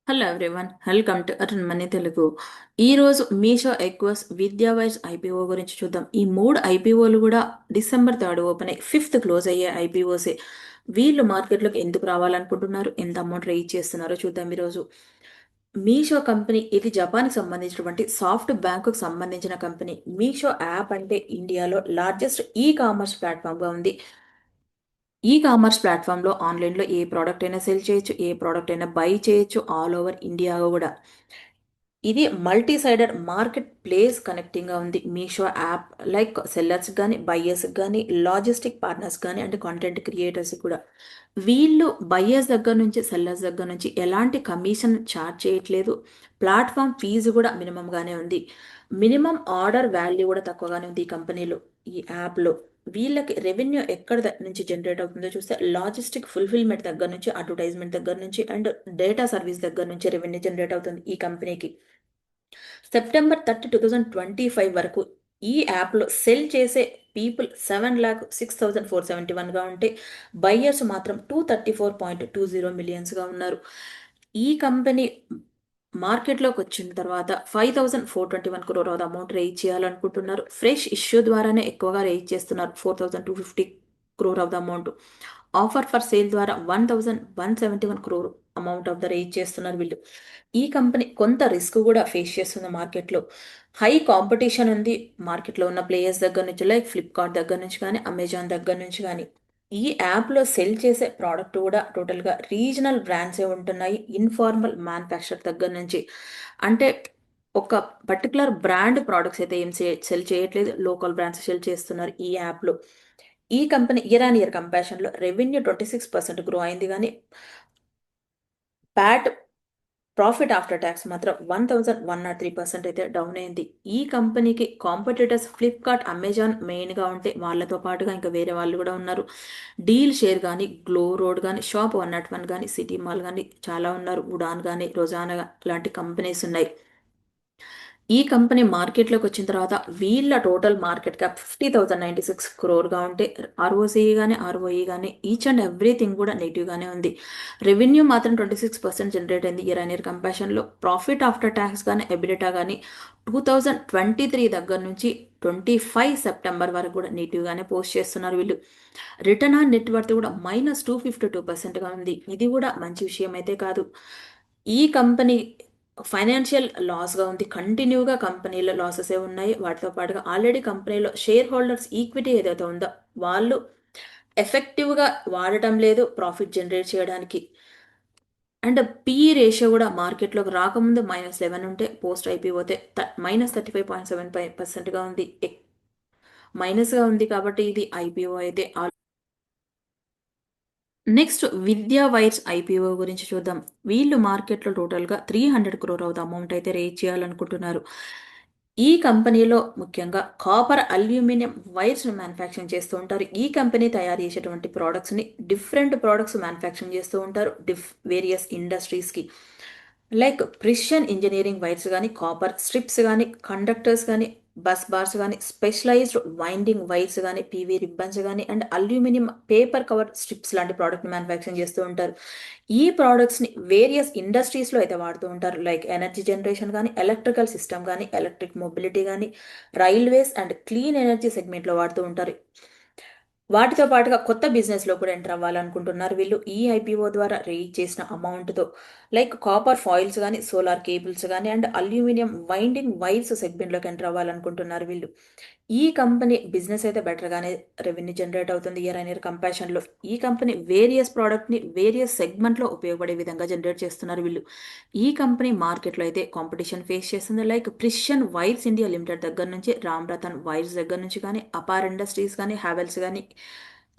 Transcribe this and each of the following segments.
Hello everyone, welcome to Arun money Telugu. ఈరోజు Meesho aqueous విద్యావైజ్ IPO గురించి చూద్దాం. ఈ మూడు ఐపీఓలు కూడా డిసెంబర్ 3 ఓపెన్ అయ్యి 5th క్లోజ్ అయ్యే ఐపీఓసే. వీళ్ళు మార్కెట్లోకి ఎందుకు రావాలనుకుంటున్నారు, ఎంత అమౌంట్ రేజ్ చేస్తున్నారో చూద్దాం ఈరోజు. మీషో కంపెనీ ఇది జపాన్కి సంబంధించినటువంటి సాఫ్ట్ బ్యాంకుకు సంబంధించిన కంపెనీ. మీషో యాప్ అంటే ఇండియాలో లార్జెస్ట్ ఈ కామర్స్ ప్లాట్ఫామ్గా ఉంది. ఈ కామర్స్ ప్లాట్ఫామ్లో ఆన్లైన్లో ఏ ప్రోడక్ట్ అయినా సెల్ చేయొచ్చు, ఏ ప్రోడక్ట్ అయినా బై చేయొచ్చు, ఆల్ ఓవర్ ఇండియా కూడా. ఇది మల్టీ సైడెడ్ మార్కెట్ ప్లేస్ కనెక్టింగ్గా ఉంది. మీషో యాప్ లైక్ సెల్లర్స్ కానీ, బయ్యర్స్ కానీ, లాజిస్టిక్ పార్ట్నర్స్ కానీ, అంటే కాంటెంట్ క్రియేటర్స్ కూడా. వీళ్ళు బయ్యర్స్ దగ్గర నుంచి, సెల్లర్స్ దగ్గర నుంచి ఎలాంటి కమిషన్ ఛార్జ్ చేయట్లేదు. ప్లాట్ఫామ్ ఫీజు కూడా మినిమంగానే ఉంది. మినిమం ఆర్డర్ వాల్యూ కూడా తక్కువగానే ఉంది ఈ కంపెనీలో, ఈ యాప్లో. వీళ్ళకి రెవెన్యూ ఎక్కడ నుంచి జనరేట్ అవుతుందో చూస్తే లాజిస్టిక్ ఫుల్ఫిల్మెంట్ దగ్గర నుంచి, అడ్వర్టైజ్మెంట్ దగ్గర నుంచి అండ్ డేటా సర్వీస్ దగ్గర నుంచి రెవెన్యూ జనరేట్ అవుతుంది ఈ కంపెనీకి. September 30, 2025 వరకు ఈ యాప్లో సెల్ చేసే పీపుల్ 7,06,471గా ఉంటే బయ్యర్స్ మాత్రం 234.20 మిలియన్స్గా ఉన్నారు. ఈ కంపెనీ మార్కెట్లోకి వచ్చిన తర్వాత 5,421 crore ఆఫ్ అమౌంట్ రేజ్ చేయాలనుకుంటున్నారు. ఫ్రెష్ ఇష్యూ ద్వారానే ఎక్కువగా రేజ్ చేస్తున్నారు, 4,250 crore of the amount. Offer for sale ద్వారా 1,171 crore amount of the raise చేస్తున్నారు వీళ్ళు. ఈ కంపెనీ కొంత రిస్క్ కూడా ఫేస్ చేస్తుంది మార్కెట్లో. హై కాంపిటీషన్ ఉంది మార్కెట్లో ఉన్న ప్లేయర్స్ దగ్గర నుంచి, లైక్ ఫ్లిప్కార్ట్ దగ్గర నుంచి కానీ, అమెజాన్ దగ్గర నుంచి కానీ. ఈ యాప్లో సెల్ చేసే ప్రోడక్ట్ కూడా టోటల్గా రీజనల్ బ్రాండ్సే ఉంటున్నాయి, ఇన్ఫార్మల్ మ్యానుఫ్యాక్చర్ దగ్గర నుంచి. అంటే ఒక పర్టికులర్ బ్రాండ్ ప్రోడక్ట్స్ అయితే ఏం సెల్ చేయట్లేదు, లోకల్ బ్రాండ్స్ సెల్ చేస్తున్నారు ఈ యాప్లో. ఈ కంపెనీ ఇయర్ ఆన్ ఇయర్ కంపారిజన్లో రెవెన్యూ 26% గ్రో అయింది, కానీ ప్యాట్ ప్రాఫిట్ ఆఫ్టర్ ట్యాక్స్ మాత్రం 1,103% అయితే డౌన్ అయింది. ఈ కంపెనీకి కాంపిటీటర్స్ ఫ్లిప్కార్ట్, అమెజాన్ మెయిన్గా ఉంటే వాళ్ళతో పాటుగా ఇంకా వేరే వాళ్ళు కూడా ఉన్నారు. డీల్ షేర్ కానీ, గ్లో రోడ్ కానీ, షాప్ 101 కానీ, సిటీ మాల్ కానీ చాలా ఉన్నారు. ఉడాన్ కానీ, రోజానా లాంటి కంపెనీస్ ఉన్నాయి. ఈ కంపెనీ మార్కెట్లోకి వచ్చిన తర్వాత వీళ్ళ టోటల్ మార్కెట్ క్యాప్ 50,096 crore ఉంటే ఆర్ఓసిఈ కానీ, ఆర్ఓఈ కానీ ఈచ్ అండ్ ఎవ్రీథింగ్ కూడా నెగిటివ్గానే ఉంది. రెవెన్యూ మాత్రం 26% జనరేట్ అయింది ఇయర్ ఆన్ ఇయర్ కంపారిజన్లో. ప్రాఫిట్ ఆఫ్టర్ ట్యాక్స్ కానీ, ఎబిడిటా కానీ 2023 దగ్గర నుంచి 25 సెప్టెంబర్ వరకు కూడా నెగిటివ్గానే పోస్ట్ చేస్తున్నారు వీళ్ళు. రిటర్న్ ఆన్ నెట్వర్త్ కూడా -252%గా ఉంది. ఇది కూడా మంచి విషయం అయితే కాదు. ఈ కంపెనీ ఫైనాన్షియల్ లాస్గా ఉంది, కంటిన్యూగా కంపెనీలో లాసెసే ఉన్నాయి. వాటితో పాటుగా ఆల్రెడీ కంపెనీలో షేర్ హోల్డర్స్ ఈక్విటీ ఏదైతే ఉందో వాళ్ళు ఎఫెక్టివ్గా వాడటం లేదు ప్రాఫిట్ జనరేట్ చేయడానికి. అండ్ పిఈ రేషియో కూడా మార్కెట్లోకి రాకముందు -11 ఉంటే పోస్ట్ అయిపోతే -35.75%గా ఉంది. మైనస్గా ఉంది, కాబట్టి ఇది ఐపీఓ అయితే. నెక్స్ట్ విద్యా వైర్స్ ఐపీఓ గురించి చూద్దాం. వీళ్ళు మార్కెట్లో టోటల్గా 300 crore ఆఫ్ అమౌంట్ అయితే రేజ్ చేయాలనుకుంటున్నారు. ఈ కంపెనీలో ముఖ్యంగా కాపర్, అల్యూమినియం వైర్స్ మ్యానుఫ్యాక్చరింగ్ చేస్తూ ఉంటారు. ఈ కంపెనీ తయారు చేసేటువంటి ప్రోడక్ట్స్ని డిఫరెంట్ ప్రోడక్ట్స్ మ్యానుఫ్యాక్చరింగ్ చేస్తూ ఉంటారు వేరియస్ ఇండస్ట్రీస్కి. లైక్ ప్రిసిషన్ ఇంజనీరింగ్ వైర్స్ కానీ, కాపర్ స్ట్రిప్స్ కానీ, కండక్టర్స్ కానీ, బస్ బార్స్ కానీ, స్పెషలైజ్డ్ వైండింగ్ వైర్స్ కానీ, పీవీ రిబ్బన్స్ కానీ and aluminium paper cover strips లాంటి ప్రోడక్ట్ మ్యానుఫ్యాక్చరింగ్ చేస్తూ ఉంటారు. ఈ ప్రోడక్ట్స్ని వేరియస్ ఇండస్ట్రీస్లో అయితే వాడుతూ ఉంటారు, లైక్ ఎనర్జీ జనరేషన్ కానీ, ఎలక్ట్రికల్ సిస్టమ్ కానీ, ఎలక్ట్రిక్ మొబిలిటీ కానీ, రైల్వేస్ అండ్ క్లీన్ ఎనర్జీ సెగ్మెంట్లో వాడుతూ ఉంటారు. వాటితో పాటుగా కొత్త బిజినెస్లో కూడా ఎంటర్ అవ్వాలనుకుంటున్నారు వీళ్ళు ఈ ఐపీఓ ద్వారా రేజ్ చేసిన అమౌంట్తో. లైక్ కాపర్ ఫాయిల్స్ కానీ, సోలార్ కేబుల్స్ కానీ అండ్ అల్యూమినియం వైండింగ్ వైర్స్ సెగ్మెంట్లోకి ఎంటర్ అవ్వాలనుకుంటున్నారు వీళ్ళు. ఈ కంపెనీ బిజినెస్ అయితే బెటర్గానే రెవెన్యూ జనరేట్ అవుతుంది ఇయర్ ఆన్ ఇయర్ కంపారిజన్లో. ఈ కంపెనీ వేరియస్ ప్రోడక్ట్ని వేరియస్ సెగ్మెంట్లో ఉపయోగపడే విధంగా జనరేట్ చేస్తున్నారు వీళ్ళు. ఈ కంపెనీ మార్కెట్లో అయితే కాంపిటీషన్ ఫేస్ చేస్తుంది, like precision wires India limited దగ్గర నుంచి, రామ్ రతన్ వైర్స్ దగ్గర నుంచి కానీ, అపార్ ఇండస్ట్రీస్ కానీ, హ్యావెల్స్ కానీ,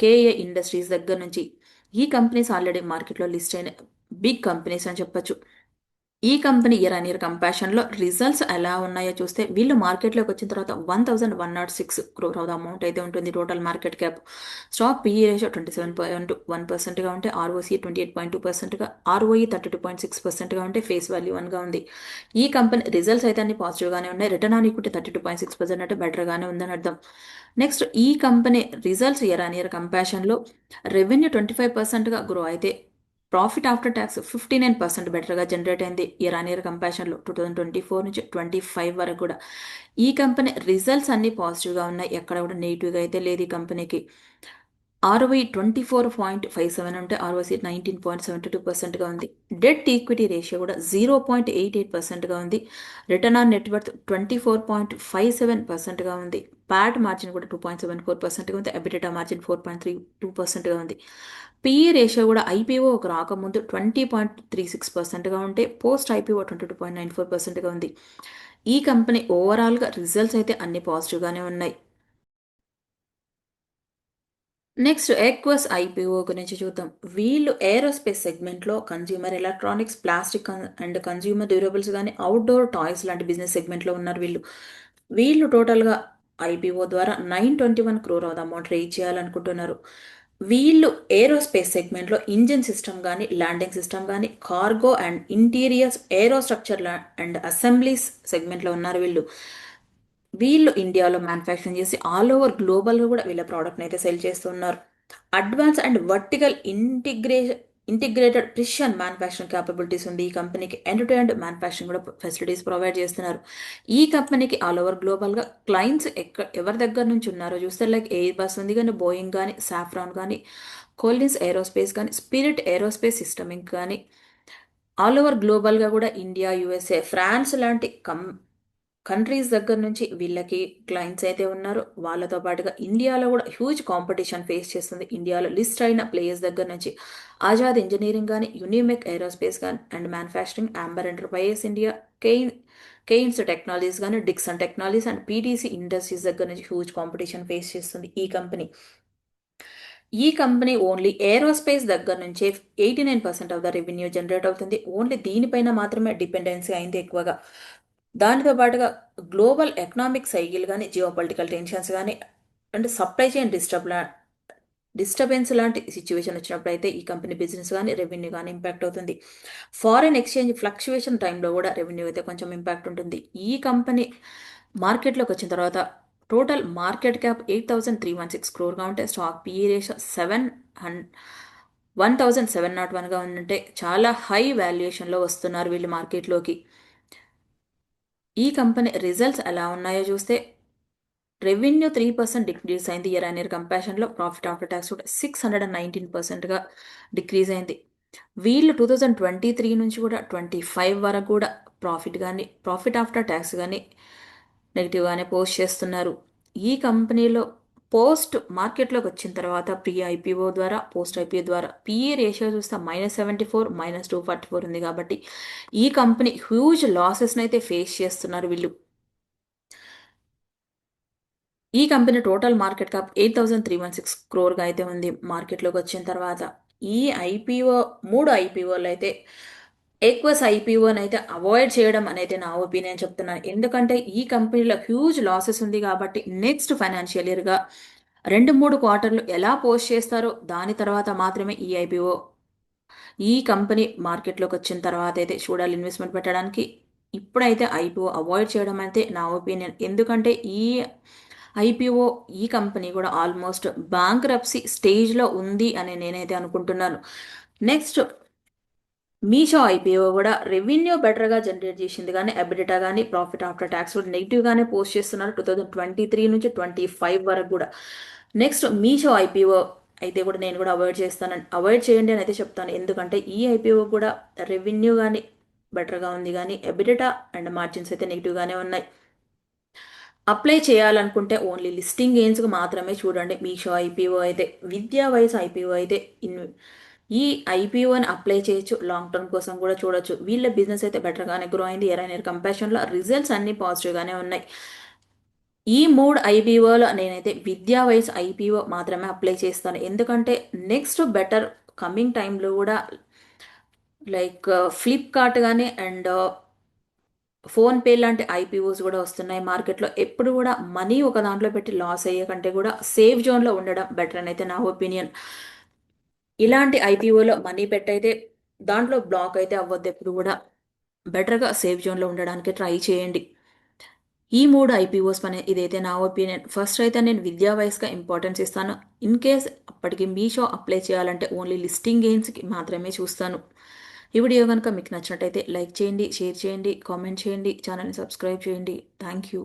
కేఏ ఇండస్ట్రీస్ దగ్గర నుంచి. ఈ కంపెనీస్ ఆల్రెడీ మార్కెట్లో లిస్ట్ అయిన బిగ్ కంపెనీస్ అని చెప్పొచ్చు. ఈ కంపెనీ ఇయర్ ఆన్ ఇయర్ కంపారిజన్లో రిజల్ట్స్ ఎలా ఉన్నాయో చూస్తే వీళ్ళు మార్కెట్లోకి వచ్చిన తర్వాత 1,106 crore ఆఫ్ అమౌంట్ అయితే ఉంటుంది total market cap. Stock PE ratio 27.1%గా ఉంటే, ఆర్ఓసి 28.2%గా, ఆర్ఓఈ 32.6%గా ఉంటే, ఫేస్ వాల్యూ 1గా ఉంది. ఈ కంపెనీ రిజల్ట్స్ అయితే అన్ని పాజిటివ్గానే ఉన్నాయి. రిటర్న్ ఆన్ ఈక్విటీ 32.6% అంటే బెటర్గానే ఉందని అర్థం. నెక్స్ట్ ఈ company results year on year కంపారిజన్లో రెవెన్యూ 25%గా గ్రో అయితే ప్రాఫిట్ ఆఫ్టర్ ట్యాక్స్ 59% బెటర్గా జనరేట్ అయింది ఇయర్ ఆన్ ఇయర్ కంపారిజన్లో 2024 నుంచి 25 వరకు కూడా. ఈ కంపెనీ రిజల్ట్స్ అన్ని పాజిటివ్గా ఉన్నాయి, ఎక్కడ కూడా నెగిటివ్గా అయితే లేదు ఈ కంపెనీకి. ఆర్ఓఈ 24.57 ఉంటే ఆర్ఓసి 19.72%గా ఉంది. డెట్ ఈక్విటీ రేషియో కూడా 0.88%గా ఉంది. రిటర్న్ ఆన్ నెట్వర్త్ 24.57%గా ఉంది. ప్యాట్ మార్జిన్ కూడా 2.74%గా ఉంది. ఎబిటా మార్జిన్ 4.32%గా ఉంది. పిఈ రేషియో కూడా ఐపీఓ ఒక రాకముందు 20.36%గా ఉంటే పోస్ట్ ఐపీఓ 22.94%గా ఉంది. ఈ కంపెనీ ఓవరాల్గా రిజల్ట్స్ అయితే అన్ని పాజిటివ్గానే ఉన్నాయి. నెక్స్ట్ ఎక్వస్ ఐపీఓ గురించి చూద్దాం. వీళ్ళు ఏరోస్పేస్ సెగ్మెంట్లో consumer electronics, plastic and consumer durables కానీ అవుట్డోర్ టాయ్స్ లాంటి బిజినెస్ సెగ్మెంట్లో ఉన్నారు వీళ్ళు. వీళ్ళు టోటల్గా ఐపీఓ ద్వారా 921 క్రోర్ ఆఫ్ అమౌంట్ రేజ్ చేయాలనుకుంటున్నారు. వీళ్ళు ఏరోస్పేస్ సెగ్మెంట్లో ఇంజిన్ సిస్టమ్ కానీ, ల్యాండింగ్ సిస్టమ్ కానీ, cargo and interiors, aerostructure and assemblies సెగ్మెంట్లో ఉన్నారు వీళ్ళు. వీళ్ళు ఇండియాలో మ్యానుఫ్యాక్చరింగ్ చేసి ఆల్ ఓవర్ గ్లోబల్గా కూడా వీళ్ళ ప్రోడక్ట్ని అయితే సెల్ చేస్తున్నారు. Advance and vertical integrated precision manufacturing capabilities ఉంది ఈ కంపెనీకి. ఎండ్ టు ఎండ్ మ్యానుఫ్యాక్చరింగ్ కూడా ఫెసిలిటీస్ ప్రొవైడ్ చేస్తున్నారు. ఈ కంపెనీకి ఆల్ ఓవర్ గ్లోబల్గా క్లయింట్స్ ఎవరి దగ్గర నుంచి ఉన్నారో చూస్తే లైక్ ఎయిర్ బస్ ఉంది కానీ, బోయింగ్ కానీ, సాఫ్రాన్ కానీ, కోలిన్స్ ఏరోస్పేస్ కానీ, స్పిరిట్ ఏరోస్పేస్ సిస్టమింగ్ కానీ, ఆల్ ఓవర్ గ్లోబల్గా కూడా ఇండియా, యుఎస్ఏ, ఫ్రాన్స్ లాంటి కంట్రీస్ దగ్గర నుంచి వీళ్ళకి క్లయింట్స్ అయితే ఉన్నారు. వాళ్ళతో పాటుగా ఇండియాలో కూడా హ్యూజ్ కాంపిటీషన్ ఫేస్ చేస్తుంది. ఇండియాలో లిస్ట్ అయిన ప్లేయర్స్ దగ్గర నుంచి ఆజాద్ ఇంజనీరింగ్ కానీ, యూనిమెక్ ఏరోస్పేస్ కానీ and manufacturing, Amber enterprises India, Kaynes technologies కానీ, Dixon technologies and PTC industries దగ్గర నుంచి హ్యూజ్ కాంపిటీషన్ ఫేస్ చేస్తుంది ఈ కంపెనీ. ఈ కంపెనీ ఓన్లీ ఏరోస్పేస్ దగ్గర నుంచే 89% ఆఫ్ ద రెవెన్యూ జనరేట్ అవుతుంది. ఓన్లీ దీనిపైన మాత్రమే డిపెండెన్సీ అయింది ఎక్కువగా. దానితో పాటుగా గ్లోబల్ ఎకనామిక్ సైకిల్ కానీ, జియో పొలిటికల్ టెన్షన్స్ కానీ అండ్ సప్లై చైన్ డిస్టర్బెన్స్ లాంటి సిచ్యువేషన్ వచ్చినప్పుడు అయితే ఈ కంపెనీ బిజినెస్ కానీ, రెవెన్యూ కానీ ఇంపాక్ట్ అవుతుంది. ఫారిన్ ఎక్స్చేంజ్ ఫ్లక్చువేషన్ టైంలో కూడా రెవెన్యూ అయితే కొంచెం ఇంపాక్ట్ ఉంటుంది. ఈ కంపెనీ మార్కెట్లోకి వచ్చిన తర్వాత టోటల్ మార్కెట్ క్యాప్ 8,316 క్రోర్గా ఉంటే స్టాక్ పిఈ రేషియో 1,701గా ఉందంటే చాలా హై వాల్యుయేషన్లో వస్తున్నారు వీళ్ళు మార్కెట్లోకి. ఈ కంపెనీ రిజల్ట్స్ ఎలా ఉన్నాయో చూస్తే రెవెన్యూ 3% డిక్రీజ్ అయింది ఇయర్ ఆన్ ఇయర్ కంపారిజన్లో. ప్రాఫిట్ ఆఫ్టర్ ట్యాక్స్ కూడా 619%గా డిక్రీజ్ అయింది. వీళ్ళు 2023 నుంచి కూడా 25 వరకు కూడా ప్రాఫిట్ ఆఫ్టర్ ట్యాక్స్ కానీ నెగిటివ్గానే పోస్ట్ చేస్తున్నారు. ఈ కంపెనీలో పోస్ట్ మార్కెట్లోకి వచ్చిన తర్వాత ప్రీ ఐపీఓ ద్వారా, పోస్ట్ ఐపీఓ ద్వారా పిఈ రేషియో చూస్తే -74, -244 ఉంది. కాబట్టి ఈ కంపెనీ హ్యూజ్ లాసెస్ని అయితే ఫేస్ చేస్తున్నారు వీళ్ళు. ఈ కంపెనీ టోటల్ మార్కెట్ క్యాప్ 8,316 క్రోర్గా అయితే ఉంది మార్కెట్లోకి వచ్చిన తర్వాత. ఈ ఐపీఓ 3 ఐపీఓలు అయితే ఎక్వస్ ఐపీఓని అయితే అవాయిడ్ చేయడం అనేది నా ఒపీనియన్ చెప్తున్నాను. ఎందుకంటే ఈ కంపెనీలో హ్యూజ్ లాసెస్ ఉంది కాబట్టి నెక్స్ట్ ఫైనాన్షియల్ ఇయర్గా 2-3 క్వార్టర్లు ఎలా పోస్ట్ చేస్తారో దాని తర్వాత మాత్రమే ఈ కంపెనీ మార్కెట్లోకి వచ్చిన తర్వాత అయితే చూడాలి ఇన్వెస్ట్మెంట్ పెట్టడానికి. ఇప్పుడైతే ఐపీఓ అవాయిడ్ చేయడం అయితే నా ఒపీనియన్. ఎందుకంటే ఐపీఓ ఈ కంపెనీ కూడా ఆల్మోస్ట్ బ్యాంక్రప్సీ స్టేజ్లో ఉంది అని నేనైతే అనుకుంటున్నాను. నెక్స్ట్ మీషో ఐపీఓ కూడా రెవెన్యూ బెటర్గా జనరేట్ చేసింది కానీ ఎబిటా కానీ, ప్రాఫిట్ ఆఫ్టర్ ట్యాక్స్ కూడా నెగిటివ్గానే పోస్ట్ చేస్తున్నారు 2023 నుంచి 25 వరకు కూడా. నెక్స్ట్ మీషో ఐపీఓ అయితే కూడా నేను కూడా అవాయిడ్ చేయండి అని అయితే చెప్తాను. ఎందుకంటే ఈ ఐపీఓ కూడా రెవెన్యూ కానీ బెటర్గా ఉంది కానీ ఎబిటా అండ్ మార్జిన్స్ అయితే నెగిటివ్గానే ఉన్నాయి. అప్లై చేయాలనుకుంటే ఓన్లీ లిస్టింగ్ గెయిన్స్కి మాత్రమే చూడండి. మీషో ఐపీఓ అయితే విద్యా వైస్ ఐపీఓ అయితే ఈ ఐపీఓని అప్లై చేయొచ్చు, లాంగ్ టర్మ్ కోసం కూడా చూడొచ్చు. వీళ్ళ బిజినెస్ అయితే బెటర్గానే గ్రో అయింది ఇయర్ ఆన్ ఇయర్ కంపారిజన్లో. రిజల్ట్స్ అన్ని పాజిటివ్గానే ఉన్నాయి. ఈ 3 ఐపీఓలో నేనైతే విద్యా వైస్ ఐపీఓ మాత్రమే అప్లై చేస్తాను. ఎందుకంటే నెక్స్ట్ బెటర్ కమింగ్ టైంలో కూడా లైక్ ఫ్లిప్కార్ట్ కానీ అండ్ ఫోన్పే లాంటి ఐపీఓస్ కూడా వస్తున్నాయి మార్కెట్లో. ఎప్పుడు కూడా మనీ ఒక దాంట్లో పెట్టి లాస్ అయ్యే కంటే కూడా సేఫ్ జోన్లో ఉండడం బెటర్ అని అయితే నా ఒపీనియన్. ఇలాంటి ఐపీఓలో మనీ పెట్టయితే దాంట్లో బ్లాక్ అయితే అవ్వద్దు. ఎప్పుడు కూడా బెటర్గా సేఫ్ జోన్లో ఉండడానికి ట్రై చేయండి. ఈ 3 ఐపీఓస్ పైన ఇదైతే నా ఒపీనియన్. ఫస్ట్ అయితే నేను విద్యా వైస్‌గా ఇంపార్టెన్స్ ఇస్తాను. ఇన్ కేస్ అప్పటికి మీషో అప్లై చేయాలంటే ఓన్లీ లిస్టింగ్ గెయిన్స్‌కి మాత్రమే చూస్తాను. ఈ వీడియో గనుక మీకు నచ్చినట్టయితే లైక్ చేయండి, షేర్ చేయండి, కామెంట్ చేయండి, ఛానెల్‌ని సబ్స్క్రైబ్ చేయండి. Thank you.